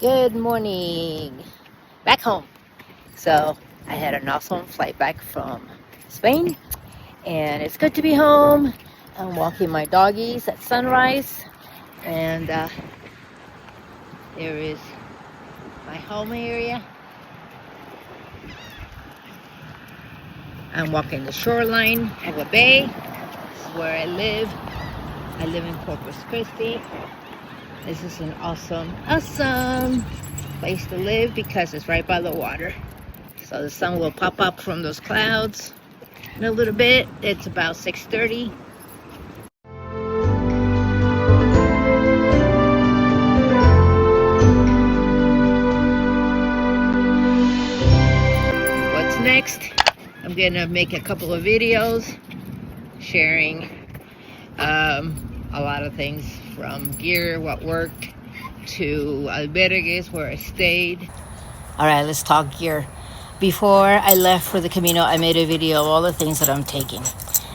Good morning. Back home. So I had an awesome flight back from Spain, and it's good to be home. I'm walking my doggies at sunrise, and there is my home area. I'm walking the shoreline of a bay. This is where I live. I live in Corpus Christi. This is an awesome place to live because it's right by the water. So the sun will pop up from those clouds in a little bit. It's about 6:30. What's next? I'm gonna make a couple of videos sharing a lot of things from gear, what worked, to albergues where I stayed. All right, let's talk gear. Before I left for the Camino, I made a video of all the things that I'm taking.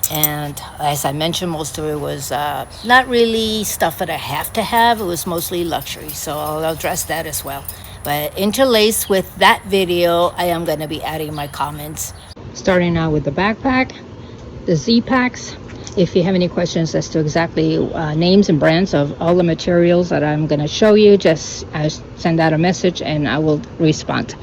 And as I mentioned, most of it was not really stuff that I have to have. It was mostly luxury. So I'll address that as well. But interlaced with that video, I am going to be adding my comments. Starting out with the backpack, the Z packs. If you have any questions as to exactly names and brands of all the materials that I'm going to show you, just send out a message and I will respond.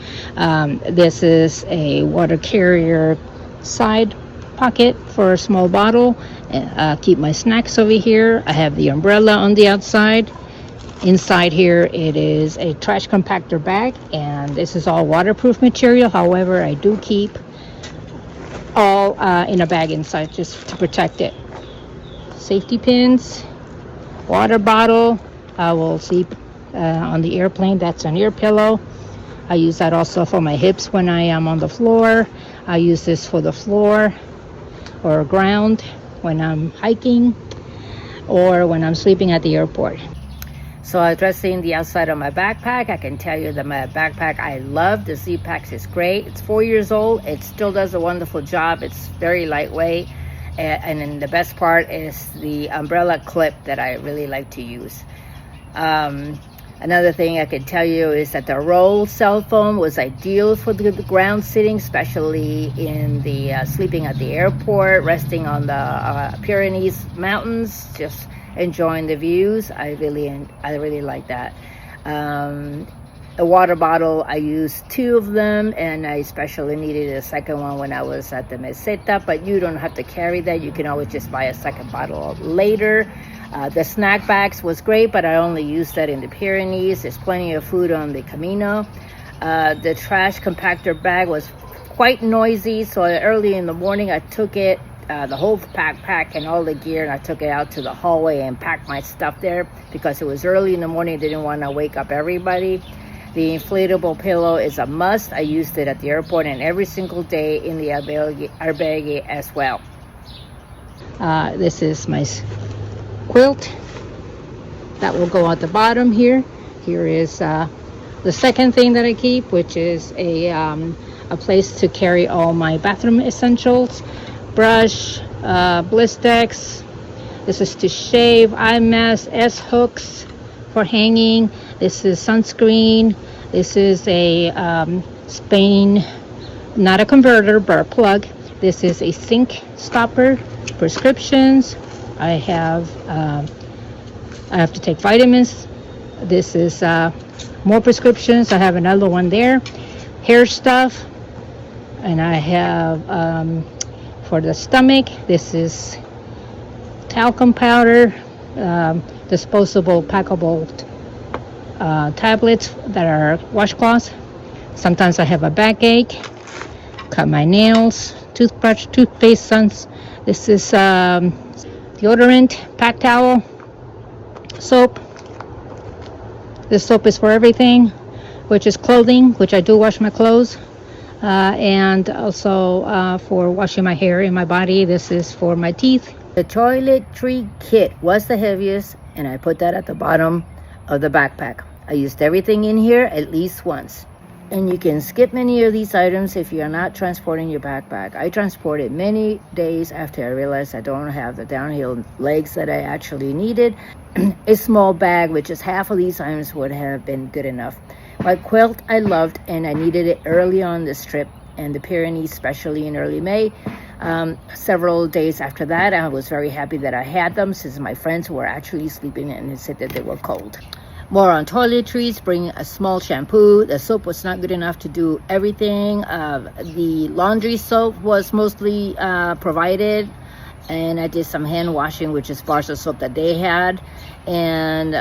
This is a water carrier side pocket for a small bottle. Keep my snacks over here. I have the umbrella on the outside. Inside here it is a trash compactor bag, and this is all waterproof material. However, I do keep all in a bag inside just to protect it. Safety pins, water bottle. I will sleep on the airplane. That's an ear pillow. I use that also for my hips when I am on the floor. I use this for the floor or ground when I'm hiking or when I'm sleeping at the airport. So addressing the outside of my backpack, I can tell you that my backpack I love. The Z-Packs is great. It's 4 years old. It still does a wonderful job. It's very lightweight. And then the best part is the umbrella clip that I really like to use. Another thing I can tell you is that the roll cell phone was ideal for the ground sitting, especially in the sleeping at the airport, resting on the Pyrenees mountains, just enjoying the views. I really like that. A water bottle, I used 2 of them, and I especially needed a second one when I was at the Meseta, but you don't have to carry that. You can always just buy a second bottle later. The snack bags was great, but I only used that in the Pyrenees. There's plenty of food on the Camino. The trash compactor bag was quite noisy, so early in the morning I took it, the whole backpack and all the gear, and I took it out to the hallway and packed my stuff there because it was early in the morning. I didn't want to wake up everybody. The inflatable pillow is a must. I used it at the airport and every single day in the albergue as well. This is my quilt that will go at the bottom here. Here is the second thing that I keep, which is a place to carry all my bathroom essentials. Brush, Blistex. This is to shave, eye mask, S-hooks for hanging. This is sunscreen. This is a Spain, not a converter, but a plug. This is a sink stopper. Prescriptions. I have to take vitamins. This is more prescriptions. I have another one there. Hair stuff. And I have for the stomach, this is talcum powder, disposable packable tablets that are washcloths. Sometimes I have a backache. Cut my nails, toothbrush, toothpaste, suns. This is deodorant, pack towel, soap. This soap is for everything, which is clothing, which I do wash my clothes, and also for washing my hair and my body. This is for my teeth. The toiletry kit was the heaviest, and I put that at the bottom of the backpack. I used everything in here at least once. And you can skip many of these items if you're not transporting your backpack. I transported many days after I realized I don't have the downhill legs that I actually needed. a small bag with just half of these items would have been good enough. My quilt I loved, and I needed it early on this trip, and the Pyrenees, especially in early May. Several days after that, I was very happy that I had them, since my friends were actually sleeping and they said that they were cold. More on toiletries, bring a small shampoo. The soap was not good enough to do everything. The laundry soap was mostly provided, and I did some hand washing, which is bars of soap that they had. And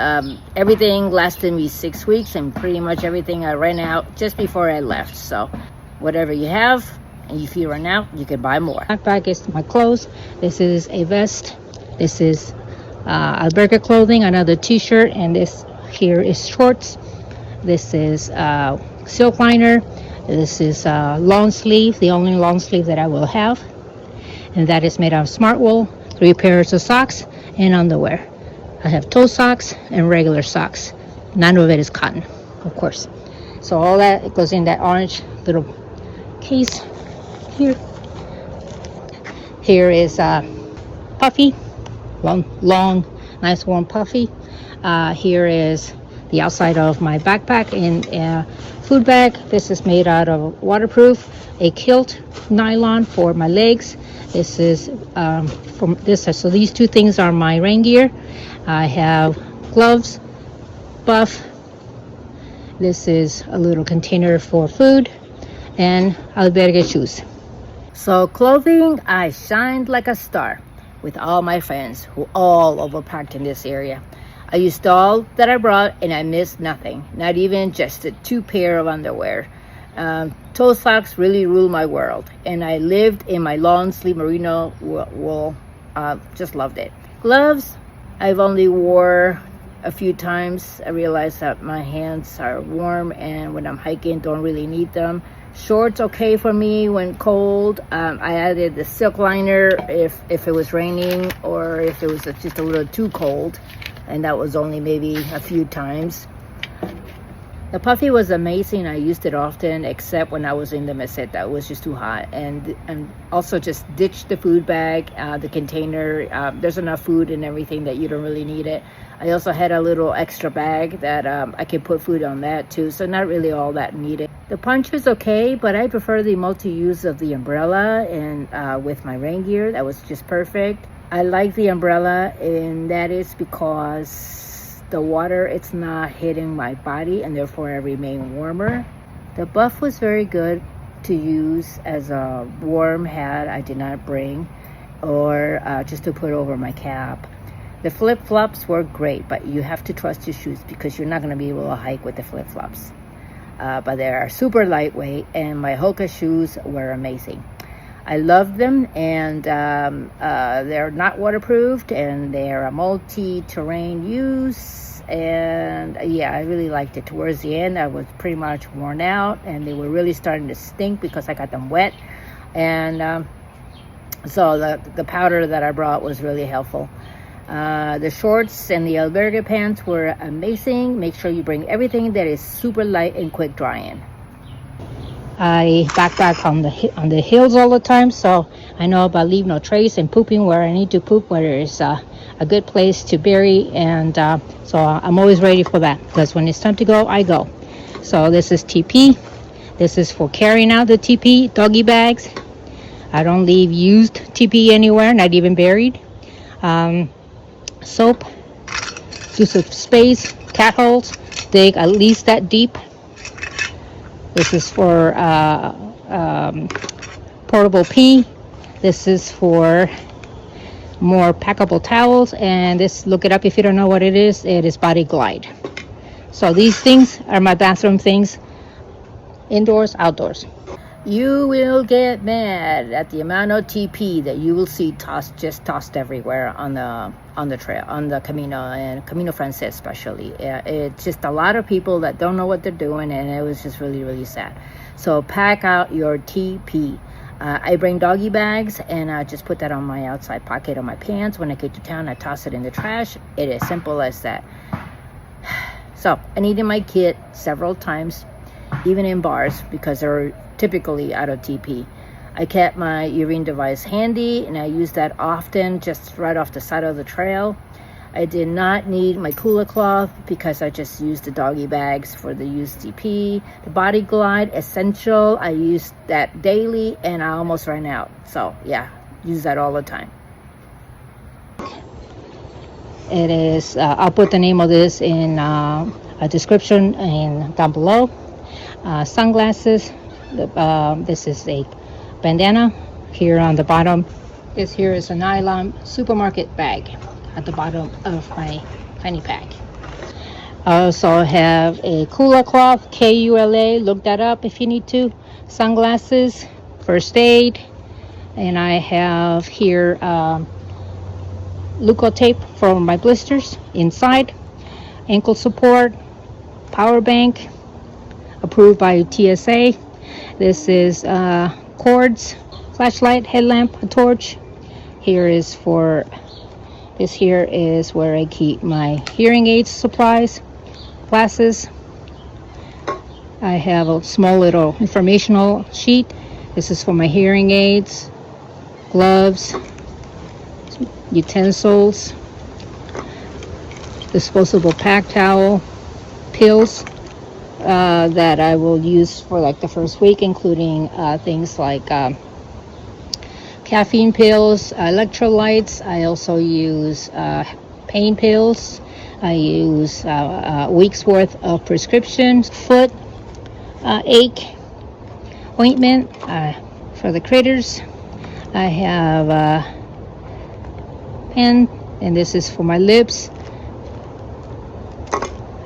everything lasted me 6 weeks, and pretty much everything I ran out just before I left. So whatever you have, and if you run out, you can buy more. Backpack is my clothes. This is a vest. This is alberca clothing, another t-shirt, and this here is shorts. This is silk liner. This is long sleeve, the only long sleeve that I will have, and that is made out of smart wool. 3 pairs of socks and underwear. I have toe socks and regular socks. None of it is cotton, of course. So all that goes in that orange little case here. Here is puffy, long, nice warm puffy. Here is the outside of my backpack in a food bag. This is made out of waterproof. A kilt nylon for my legs. This is from this. So these 2 things are my rain gear. I have gloves, buff. This is a little container for food, and albergue shoes. So clothing, I shined like a star with all my friends who all overpacked in this area. I used all that I brought, and I missed nothing, not even just a 2 pair of underwear. Toe socks really rule my world, and I lived in my long sleeve merino wool. Just loved it. Gloves, I've only wore a few times. I realized that my hands are warm, and when I'm hiking, don't really need them. Shorts, okay for me when cold. I added the silk liner if it was raining, or if it was just a little too cold, and that was only maybe a few times. The puffy was amazing. I used it often, except when I was in the meseta. It was just too hot. And also just ditch the food bag, the container. There's enough food and everything that you don't really need it. I also had a little extra bag that I could put food on that too, so not really all that needed. The punch is okay, but I prefer the multi-use of the umbrella, and with my rain gear, that was just perfect. I like the umbrella, and that is because the water, it's not hitting my body, and therefore I remain warmer. The buff was very good to use as a warm hat. I did not bring, or just to put over my cap. The flip-flops were great, but you have to trust your shoes, because you're not going to be able to hike with the flip-flops. But they are super lightweight, and my Hoka shoes were amazing. I love them, and they're not waterproofed, and they're a multi-terrain use, and yeah, I really liked it. Towards the end, I was pretty much worn out, and they were really starting to stink because I got them wet, and so the powder that I brought was really helpful. The shorts and the albergue pants were amazing. Make sure you bring everything that is super light and quick drying. I backpack on the hills all the time, so I know about leave no trace and pooping where I need to poop, where there's a good place to bury, and so I'm always ready for that, because when it's time to go, I go. So this is TP. This is for carrying out the TP doggy bags. I don't leave used TP anywhere, not even buried. Soap, use of space, cat holes, dig at least that deep. This is for portable pee. This is for more packable towels, and this, look it up if you don't know what it is Body Glide. So these things are my bathroom things, indoors, outdoors. You will get mad at the amount of TP that you will see tossed everywhere on the trail, on the Camino, and Camino Frances especially. It's just a lot of people that don't know what they're doing, and it was just really, really sad. So pack out your TP. I bring doggy bags, and I just put that on my outside pocket of my pants. When I get to town, I toss it in the trash. It is simple as that. So I needed my kit several times, even in bars, because they're typically out of TP. I kept my urine device handy, and I use that often, just right off the side of the trail. I did not need my cooler cloth because I just used the doggy bags for the USDP. The Body Glide Essential, I used that daily and I almost ran out. So yeah, use that all the time. It is, I'll put the name of this in a description and down below. Sunglasses, this is a bandana. Here on the bottom, this here is a nylon supermarket bag at the bottom of my fanny pack. I also have a cooler cloth, KULA, look that up if you need to. Sunglasses, first aid, and I have here Leuco tape for my blisters inside, ankle support, power bank, approved by TSA. This is cords, flashlight, headlamp, a torch. This here is where I keep my hearing aids supplies, glasses. I have a small little informational sheet. This is for my hearing aids, gloves, utensils, disposable pack towel, pills that I will use for like the first week, including things like caffeine pills, electrolytes. I also use pain pills. I use a week's worth of prescriptions, foot ache ointment for the critters. I have a pen, and this is for my lips.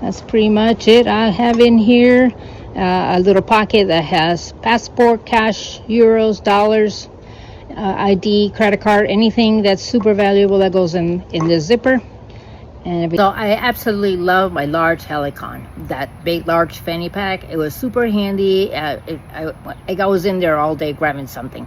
That's pretty much it I have in here. A little pocket that has passport, cash, euros, dollars, ID, credit card, anything that's super valuable that goes in the zipper. And so I absolutely love my large Helicon, that big large fanny pack. It was super handy. I was in there all day grabbing something.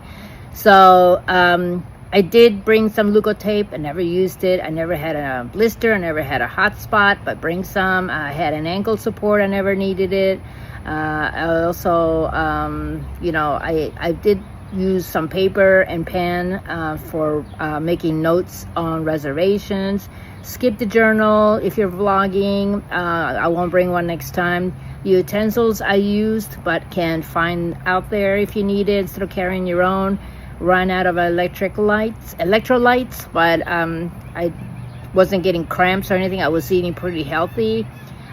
So I did bring some Leuco tape. I never used it. I never had a blister. I never had a hot spot, but bring some. I had an ankle support. I never needed it. I also, I did use some paper and pen for making notes on reservations. Skip the journal if you're vlogging. I won't bring one next time. Utensils I used but can find out there if you need it instead of carrying your own. Run out of electrolytes, but I wasn't getting cramps or anything. I was eating pretty healthy.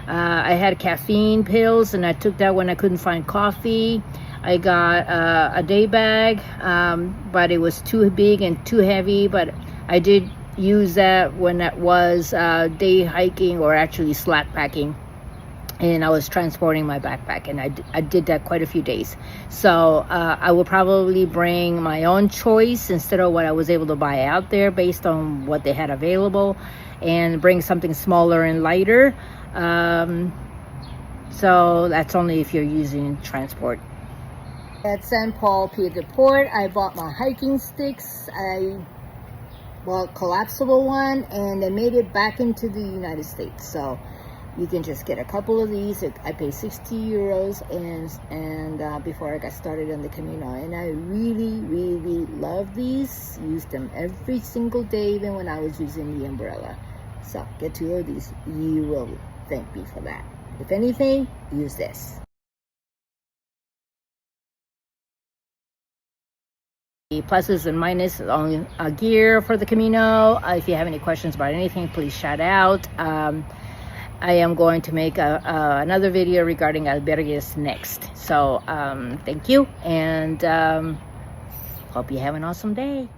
I had caffeine pills, and I took that when I couldn't find coffee. I got a day bag, but it was too big and too heavy, but I did use that when it was day hiking or actually slack packing, and I was transporting my backpack, and I did that quite a few days. So I will probably bring my own choice instead of what I was able to buy out there based on what they had available, and bring something smaller and lighter. So that's only if you're using transport. At St. Paul Pied de Port, I bought my hiking sticks. I bought collapsible one, and they made it back into the United States. So you can just get a couple of these. I paid 60 euros and before I got started on the Camino, and I really love these. Used them every single day, even when I was using the umbrella. So get 2 of these. You will thank me for that. If anything, use this. The pluses and minuses on gear for the Camino. If you have any questions about anything, please shout out. I am going to make another video regarding albergues next. So thank you, and hope you have an awesome day.